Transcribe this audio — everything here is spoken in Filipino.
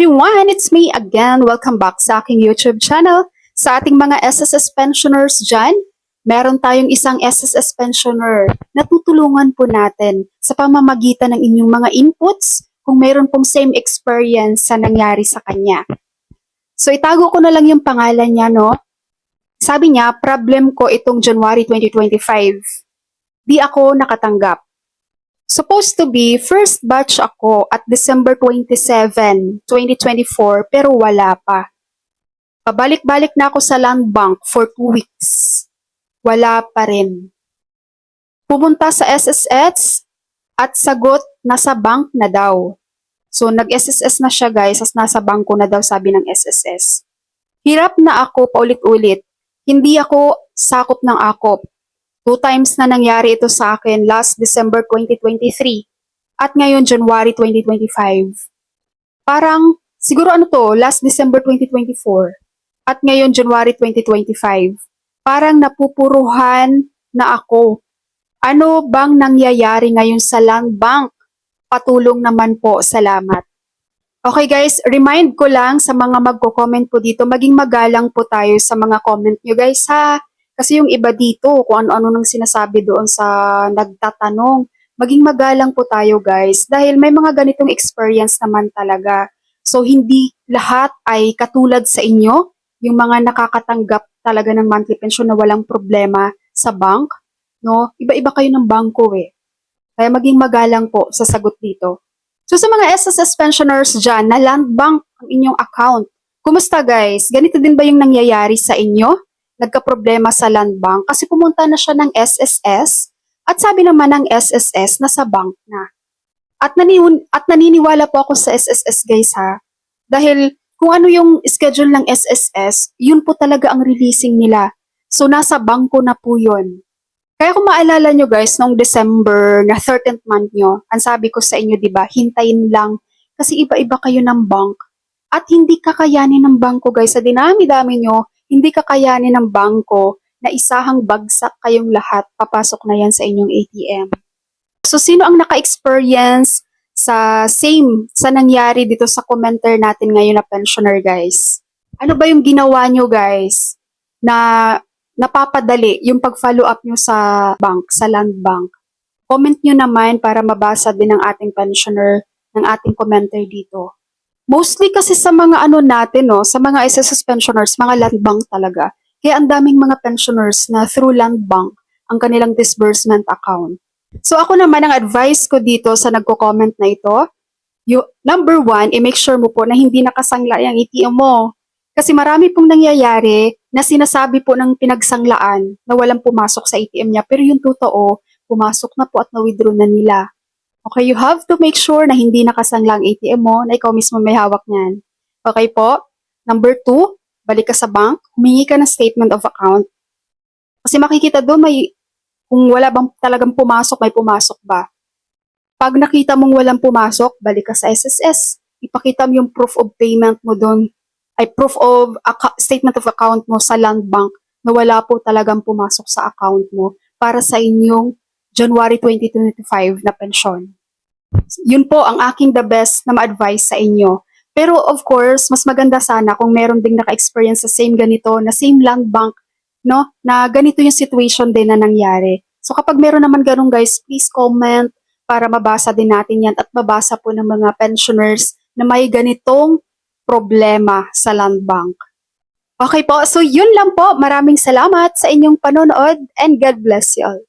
everyone! It's me again. Welcome back sa aking YouTube channel. Sa ating mga SSS pensioners dyan, meron tayong isang SSS pensioner na tutulungan po natin sa pamamagitan ng inyong mga inputs kung meron pong same experience sa nangyari sa kanya. So itago ko na lang yung pangalan niya, no? Sabi niya, problem ko itong January 2025. Di ako nakatanggap. Supposed to be, first batch ako at December 27, 2024, pero wala pa. Pabalik-balik na ako sa land bank for 2 weeks. Wala pa rin. Pumunta sa SSS at sagot, nasa bank na daw. So, nag-SSS na siya guys, as nasa bangko na daw sabi ng SSS. Hirap na ako paulit-ulit. Hindi ako sakop ng akop. 2 times na nangyari ito sa akin last December 2023 at ngayon January 2025. Parang, siguro last December 2024 at ngayon January 2025. Parang napupuruhan na ako. Ano bang nangyayari ngayon sa land bank? Patulong naman po, salamat. Okay guys, remind ko lang sa mga magko-comment po dito, maging magalang po tayo sa mga comment nyo guys ha. Kasi yung iba dito, kung ano-ano nang sinasabi doon sa nagtatanong, maging magalang po tayo guys. Dahil may mga ganitong experience naman talaga. So hindi lahat ay katulad sa inyo, yung mga nakakatanggap talaga ng monthly pension na walang problema sa bank. No? Iba-iba kayo ng bangko eh. Kaya maging magalang po sa sagot dito. So sa mga SSS pensioners dyan, na land bank ang inyong account. Kumusta guys? Ganito din ba yung nangyayari sa inyo? Nagka-problema sa land bank kasi pumunta na siya ng SSS at sabi naman ng SSS na sa bank na. At naniniwala po ako sa SSS guys ha. Dahil kung ano yung schedule ng SSS, yun po talaga ang releasing nila. So nasa bangko na po yun. Kaya kung maalala nyo guys, noong December na 13th month nyo, ang sabi ko sa inyo, di ba, hintayin lang kasi iba-iba kayo ng bank. At hindi kakayanin ng bangko guys, sa dinami-dami nyo, hindi kakayanin ng bangko na isahang bagsak kayong lahat, papasok na yan sa inyong ATM. So sino ang naka-experience sa nangyari dito sa commenter natin ngayon na pensioner guys? Ano ba yung ginawa nyo guys na napapadali yung pag-follow up nyo sa bank, sa land bank? Comment nyo naman para mabasa din ng ating pensioner, ng ating commenter dito. Mostly kasi sa mga natin, no, sa mga SSS pensioners, mga land bank talaga. Kaya ang daming mga pensioners na through land bank ang kanilang disbursement account. So ako naman, ang advice ko dito sa nagko-comment na ito, number 1, i-make sure mo po na hindi nakasangla yung ATM mo. Kasi marami pong nangyayari na sinasabi po ng pinagsanglaan na walang pumasok sa ATM niya. Pero yung totoo, pumasok na po at na-withdraw na nila. Okay, you have to make sure na hindi nakasangla ang ATM mo, na ikaw mismo may hawak niyan. Okay po? Number 2, balik ka sa bank, humingi ka ng statement of account. Kasi makikita doon kung wala bang talagang pumasok, may pumasok ba. Pag nakita mong walang pumasok, balik ka sa SSS. Ipakita mo yung proof of payment mo doon, ay proof of statement of account mo sa land bank na wala po talagang pumasok sa account mo para sa inyong January 2025 na pensyon. Yun po ang aking the best na ma-advise sa inyo. Pero of course, mas maganda sana kung meron ding naka-experience sa same ganito, na same land bank, no? Na ganito yung situation din na nangyari. So kapag meron naman ganun guys, please comment para mabasa din natin yan at mabasa po ng mga pensioners na may ganitong problema sa land bank. Okay po, so yun lang po. Maraming salamat sa inyong panonood and God bless you all.